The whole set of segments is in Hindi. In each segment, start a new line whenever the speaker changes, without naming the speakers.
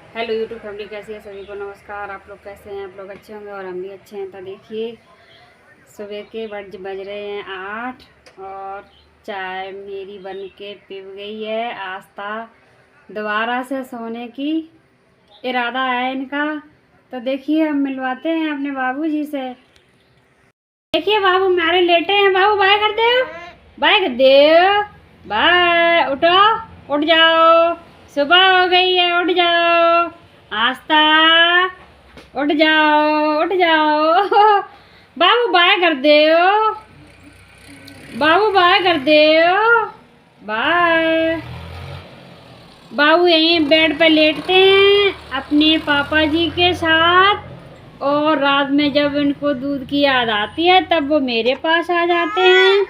हेलो यूट्यूब फैमिली, कैसी है? सभी को नमस्कार। आप लोग कैसे हैं? आप लोग अच्छे होंगे और हम भी अच्छे हैं। तो देखिए, सुबह के बज रहे हैं 8 और चाय मेरी बन के पिघ गई है। आस्था दोबारा से सोने की इरादा है इनका। तो देखिए, हम मिलवाते हैं अपने बाबूजी से। देखिए, बाबू हमारे लेटे हैं। बाबू बाय कर दो, बाय कर दो, बाय। उठो, उठ जाओ, सुबह हो गई है, उठ जाओ। आस्था, उठ जाओ, उठ जाओ। बाबू बाय कर दो, बाबू बाय कर दो, बाय। बाबू यहीं बेड पर लेटते हैं अपने पापा जी के साथ, और रात में जब इनको दूध की याद आती है तब वो मेरे पास आ जाते हैं।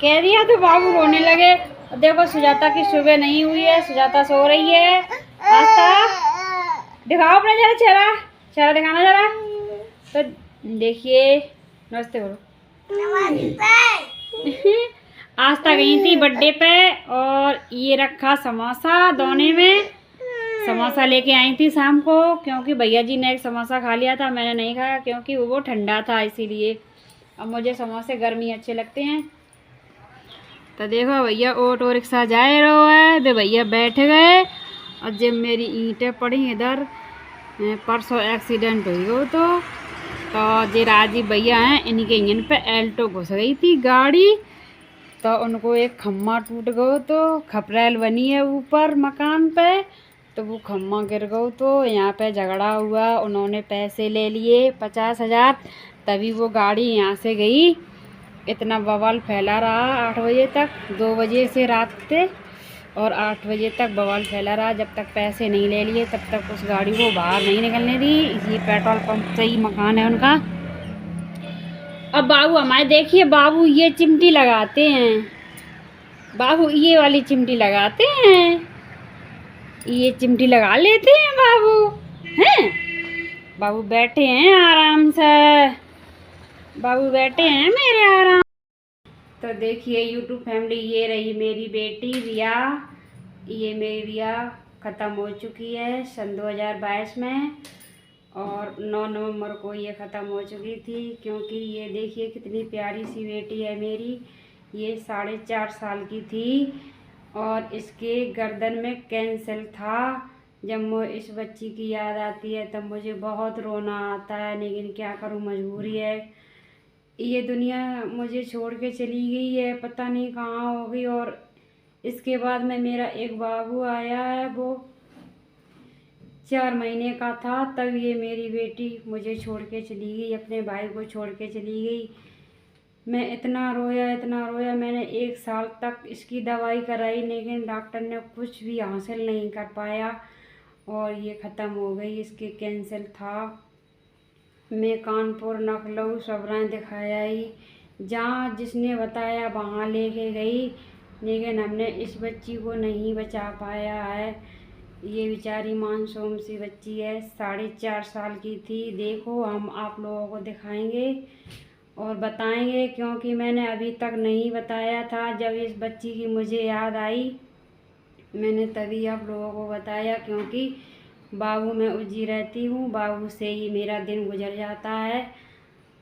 कह दिया तो बाबू रोने लगे। देखो, सुजाता की सुबह नहीं हुई है, सुजाता सो रही है। आस्था, दिखाओ अपना जरा चेहरा, चेहरा दिखाना जरा। तो देखिए, नमस्ते बोलो। आस्था गई थी बर्थडे पे और ये रखा समोसा दोने में। समोसा लेके आई थी शाम को, क्योंकि भैया जी ने एक समोसा खा लिया था, मैंने नहीं खाया क्योंकि वो ठंडा था, इसीलिए। अब मुझे समोसे गर्मी अच्छे लगते हैं। तो देखो, भैया ऑटो रिक्शा जाए रहो है, वे भैया बैठ गए। और जब मेरी ईंटें पड़ी इधर, परसों एक्सीडेंट हुई हो तो जे राजीव भैया हैं, इनके इंजन पे एल्टो घुस गई थी गाड़ी। तो उनको एक खम्मा टूट गयो, तो खपरेल बनी है ऊपर मकान पे, तो वो खम्मा गिर गयो। तो यहाँ पे झगड़ा हुआ, उन्होंने पैसे ले लिए 50,000, तभी वो गाड़ी यहाँ से गई। इतना बवाल फैला रहा 8 बजे तक, 2 बजे से रात से, और 8 बजे तक बवाल फैला रहा। जब तक पैसे नहीं ले लिए तब तक उस गाड़ी को बाहर नहीं निकलने दी। ये पेट्रोल पंप से ही मकान है उनका। अब बाबू हमारे देखिए, बाबू ये चिमटी लगाते हैं, बाबू ये वाली चिमटी लगाते हैं, ये चिमटी लगा लेते हैं बाबू। हैं बाबू बैठे हैं आराम से, बाबू बैठे हैं मेरे आराम। तो देखिए यूट्यूब फैमिली, ये रही मेरी बेटी रिया। ये मेरी रिया ख़त्म हो चुकी है सन 2022 में, और 9 नवंबर को ये ख़त्म हो चुकी थी। क्योंकि ये देखिए कितनी प्यारी सी बेटी है मेरी। ये 4.5 साल की थी और इसके गर्दन में कैंसर था। जब मुझे इस बच्ची की याद आती है तब मुझे बहुत रोना आता है, लेकिन क्या करूँ, मजबूरी है। ये दुनिया मुझे छोड़ के चली गई है, पता नहीं कहाँ होगी। और इसके बाद में मेरा एक बाबू आया है, वो 4 महीने का था, तब ये मेरी बेटी मुझे छोड़ के चली गई, अपने भाई को छोड़ के चली गई। मैं इतना रोया, इतना रोया। मैंने 1 साल तक इसकी दवाई कराई, लेकिन डॉक्टर ने कुछ भी हासिल नहीं कर पाया और ये ख़त्म हो गई। इसके कैंसर था। मैं कानपुर, लखनऊ सब राय दिखाया ही, जहाँ जिसने बताया वहाँ लेके गई, लेकिन हमने इस बच्ची को नहीं बचा पाया है। ये बेचारी मासूम सी बच्ची है, 4.5 साल की थी। देखो, हम आप लोगों को दिखाएंगे और बताएंगे, क्योंकि मैंने अभी तक नहीं बताया था। जब इस बच्ची की मुझे याद आई, मैंने तभी आप लोगों को बताया, क्योंकि बाबू में उलझी रहती हूँ, बाबू से ही मेरा दिन गुजर जाता है।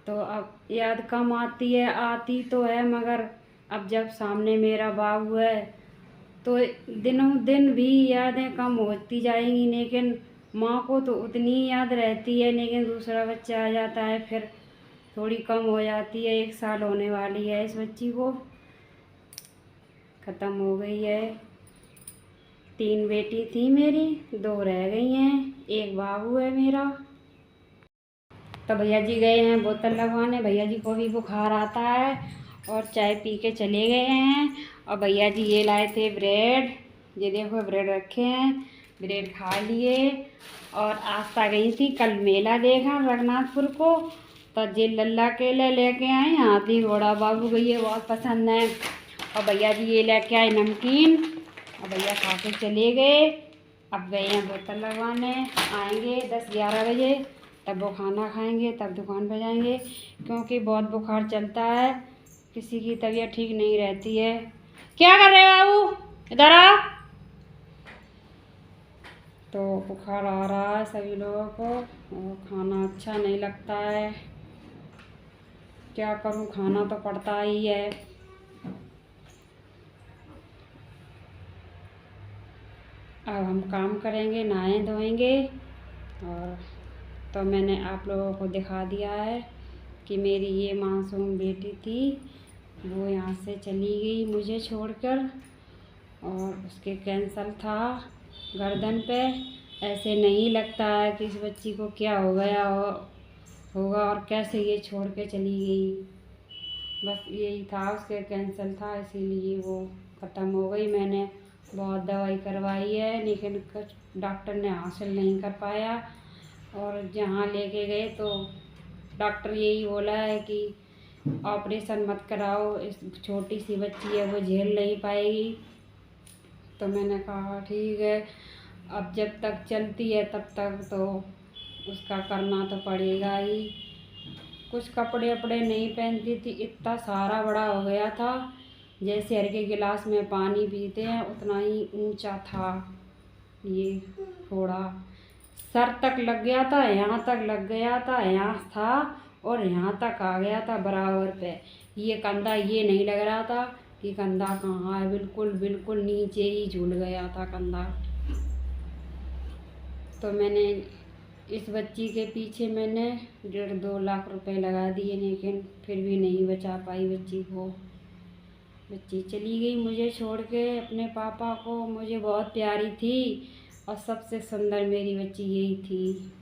तो अब याद कम आती है, आती तो है, मगर अब जब सामने मेरा बाबू है तो दिनों दिन भी यादें कम होती जाएंगी। लेकिन माँ को तो उतनी ही याद रहती है, लेकिन दूसरा बच्चा आ जाता है फिर थोड़ी कम हो जाती है। 1 साल होने वाली है इस बच्ची को, ख़त्म हो गई है। 3 बेटी थी मेरी, 2 रह गई हैं, एक बाबू है मेरा। तो भैया जी गए हैं बोतल लगवाने, भैया जी को भी बुखार आता है और चाय पी के चले गए हैं। और भैया जी ये लाए थे ब्रेड, ये देखो ब्रेड रखे हैं, ब्रेड खा लिए। और आस्था गई थी कल मेला देखा रघुनाथपुर को, तो ये लल्ला केले लेके आए, हाथी घोड़ा बाबू को ये बहुत पसंद है। और भैया जी ये लेके आए नमकीन, और भैया खा के चले गए। अब गए हैं बोतल लगवाने, आएंगे 10-11 बजे, तब वो खाना खाएंगे, तब दुकान पर जाएंगे, क्योंकि बहुत बुखार चलता है, किसी की तबीयत ठीक नहीं रहती है। क्या कर रहे हो बाबू, इधर आओ। तो बुखार आ रहा है सभी लोगों को और खाना अच्छा नहीं लगता है। क्या करूं, खाना तो पड़ता ही है। अब हम काम करेंगे, नहाएं धोएंगे। और तो मैंने आप लोगों को दिखा दिया है कि मेरी ये मासूम बेटी थी, वो यहाँ से चली गई मुझे छोड़कर। और उसके कैंसर था गर्दन पे। ऐसे नहीं लगता है कि इस बच्ची को क्या हो गया होगा और कैसे ये छोड़ के चली गई। बस यही था, उसके कैंसर था, इसीलिए वो ख़त्म हो गई। मैंने बहुत दवाई करवाई है लेकिन कुछ डॉक्टर ने हासिल नहीं कर पाया। और जहाँ लेके गए तो डॉक्टर यही बोला है कि ऑपरेशन मत कराओ, इस छोटी सी बच्ची है, वो झेल नहीं पाएगी। तो मैंने कहा ठीक है, अब जब तक चलती है तब तक तो उसका करना तो पड़ेगा ही। कुछ कपड़े वपड़े नहीं पहनती थी, इतना सारा बड़ा हो गया था, जैसे हर के गिलास में पानी पीते हैं उतना ही ऊंचा था। ये थोड़ा सर तक लग गया था, यहाँ तक लग गया था, यहाँ था और यहाँ तक आ गया था बराबर पे। ये कंधा ये नहीं लग रहा था कि कंधा कहाँ है, बिल्कुल बिल्कुल नीचे ही झूल गया था कंधा। तो मैंने इस बच्ची के पीछे मैंने 1.5-2 लाख रुपए लगा दिए लेकिन फिर भी नहीं बचा पाई बच्ची को। बच्ची चली गई मुझे छोड़ के अपने पापा को। मुझे बहुत प्यारी थी और सबसे सुंदर मेरी बच्ची यही थी।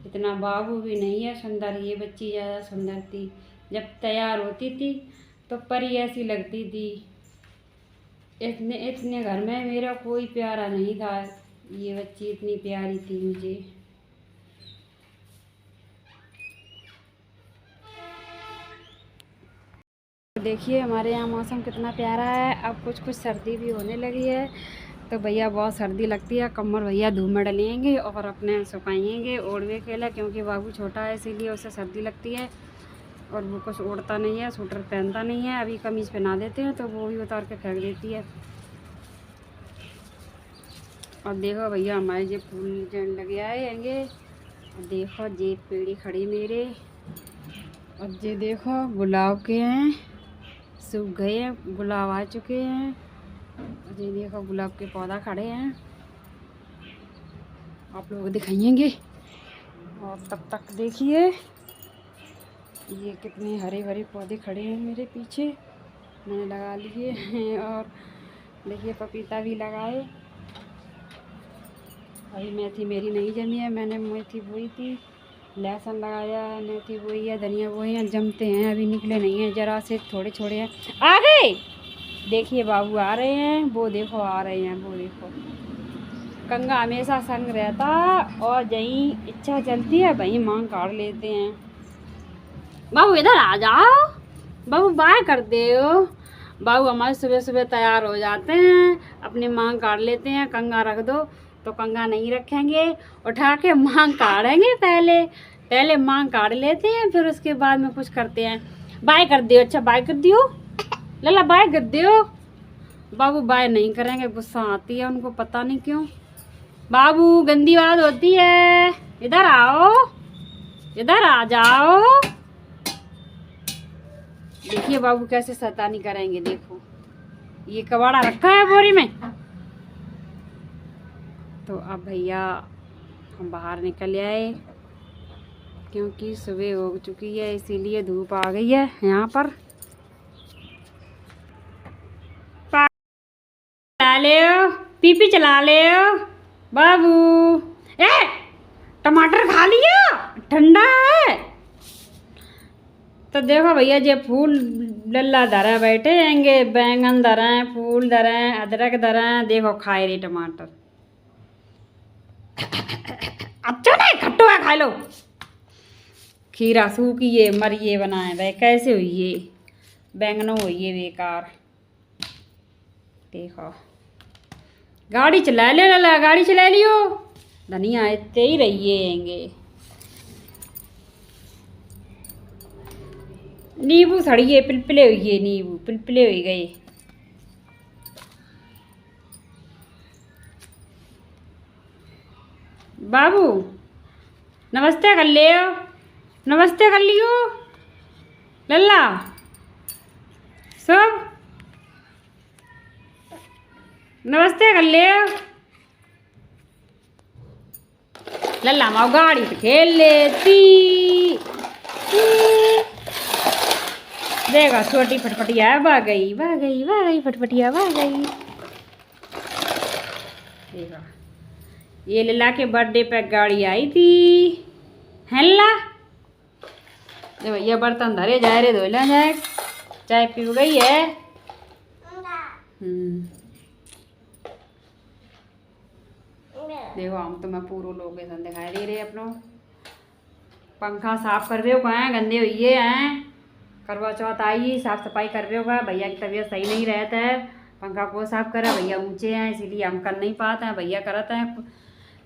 इतना बाबू भी नहीं है सुंदर, ये बच्ची ज़्यादा सुंदर थी। जब तैयार होती थी तो परी ऐसी लगती थी। इतने इतने घर में मेरा कोई प्यारा नहीं था, ये बच्ची इतनी प्यारी थी मुझे। देखिए हमारे यहाँ मौसम कितना प्यारा है। अब कुछ कुछ सर्दी भी होने लगी है। तो भैया बहुत सर्दी लगती है, कमर भैया धूप में डलेंगे और अपने सुखाएंगे ओढ़वे के लिए, क्योंकि बाबू छोटा है इसीलिए उसे सर्दी लगती है। और वो कुछ ओढ़ता नहीं है, स्वेटर पहनता नहीं है। अभी कमीज़ पहना देते हैं तो वो भी उतार के फेंक देती है। और देखो भैया हमारे जो फूल जन लगे आएंगे, और देखो जे पेड़ी खड़ी मेरे, और ये देखो गुलाब के हैं, सूख गए हैं, गुलाब आ चुके हैं। और ये देखो गुलाब के पौधा खड़े हैं, आप लोग दिखाएंगे। और तब तक देखिए ये कितने हरे भरे पौधे खड़े हैं मेरे पीछे, मैंने लगा लिए हैं। और देखिए पपीता भी लगाए। अभी मेथी मेरी नहीं जमी है, मैंने मेथी बोई थी, लहसुन लगाया है, मेथी बोई है, धनिया बोई है, जमते हैं, अभी निकले नहीं हैं, ज़रा से थोड़े छोड़े हैं। आ गए, देखिए बाबू आ रहे हैं, वो देखो आ रहे हैं, वो देखो। कंगा हमेशा संग रहता और जहीं इच्छा चलती है वहीं मांग काट लेते हैं। बाबू इधर आ जाओ, बाबू बाय कर दे। बाबू हमारे सुबह सुबह तैयार हो जाते हैं, अपनी मांग काट लेते हैं। कंगा रख दो तो कंगा नहीं रखेंगे, उठा के मांग काटेंगे। पहले मांग काट लेते हैं, फिर उसके बाद में कुछ करते हैं। बाय कर दियो, अच्छा बाय कर दियो, लला बाय कर दियो। बाबू बाय नहीं करेंगे, गुस्सा आती है उनको, पता नहीं क्यों। बाबू गंदी बात होती है, इधर आओ, इधर आ जाओ। देखिए बाबू कैसे शैतानी करेंगे, देखो ये कबाड़ा रखा है बोरी में। तो अब भैया हम बाहर निकल आए, क्योंकि सुबह हो चुकी है इसीलिए धूप आ गई है यहाँ पर। चला ले, पीपी चला ले बाबू। ए टमाटर खा लिया, ठंडा है। तो देखो भैया ये फूल लल्ला धरा बैठे हैंगे, बैंगन धरा है, फूल धरा है, अदरक धरा है, देखो खाए रही टमाटर। अच्छा नहीं खट्टू है, खा लो। खीरा सूखी ये मरिए बनाए भाई, कैसे हुई ये बैंगनों हुई ये बेकार। देखो गाड़ी चला ले लला, गाड़ी चला लियो। धनिया इतने ही रहिए हैंगे। नींबू सड़िए पिलपिले हुई, नींबू पिलपिले हुई गए। बाबू नमस्ते कर लियो, नमस्ते कर लियो लल्ला सब, नमस्ते कर लियो लल्ला। माँ गाड़ी पे खेल लेती। देखा छोटी फटफटिया भाग गई, भाग गई, भाग गई, फटफटिया भाग गई। देखा ये लल्ला के बर्थडे पे गाड़ी आई थी है लल्ला। दे भैया बर्तन धरे जाए रे, धोला जाए, चाय पी गई है। देखो हम तो मैं पूरा लोकेशन दिखाई दे रहे अपनों। पंखा साफ कर रहे हो कहाँ गंदे हुए हैं। करवा चौथ आई, साफ सफाई कर रहे होगा। भैया की तबीयत सही नहीं रहता है, पंखा को साफ करा। भैया ऊंचे हैं इसीलिए हम कर नहीं पाते हैं। भैया करते हैं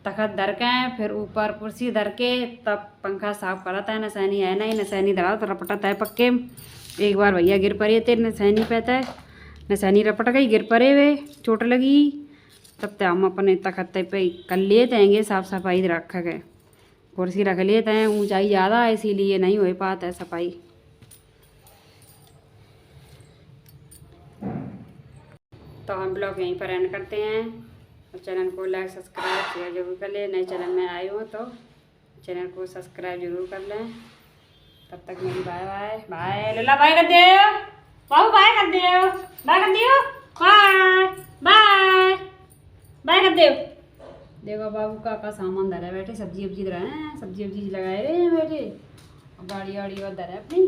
तखत धर के, फिर ऊपर कुर्सी धर के तब पंखा साफ कराता है। नसैनी है नहीं, नसैनी धरा तो रपटता है पक्के। एक बार भैया गिर पड़े थे नसैनी पे, है नसैनी रपट गई, गिर पड़े हुए, चोट लगी। तब तक हम अपने तखत पे कर लेते हैं साफ सफाई रख के, कुर्सी रख लेते हैं। ऊंचाई ज़्यादा है इसीलिए नहीं हो पाता है सफाई। तो हम ब्लॉग यहीं पर एंड करते हैं। और चैनल को लाइक सब्सक्राइब शेयर जरूर कर लें। नए चैनल में आए हो तो चैनल को सब्सक्राइब जरूर कर लें। तब तक मेरी बाय बाय। बाय लल्ला, बाय कर दे बाबू, बाय कर दे, बाय कर दियो, बाय बाय बाय कर दे। देखो बाबू का सामान धरा है बैठे, सब्जी वब्जी धरा है, सब्जी वब्जी लगाए रहे हैं बैठे, और गाड़ी वाड़ी और धरा है अपनी।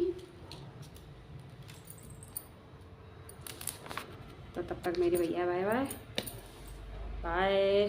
तो तब तक मेरी भैया बाय बाय बाय।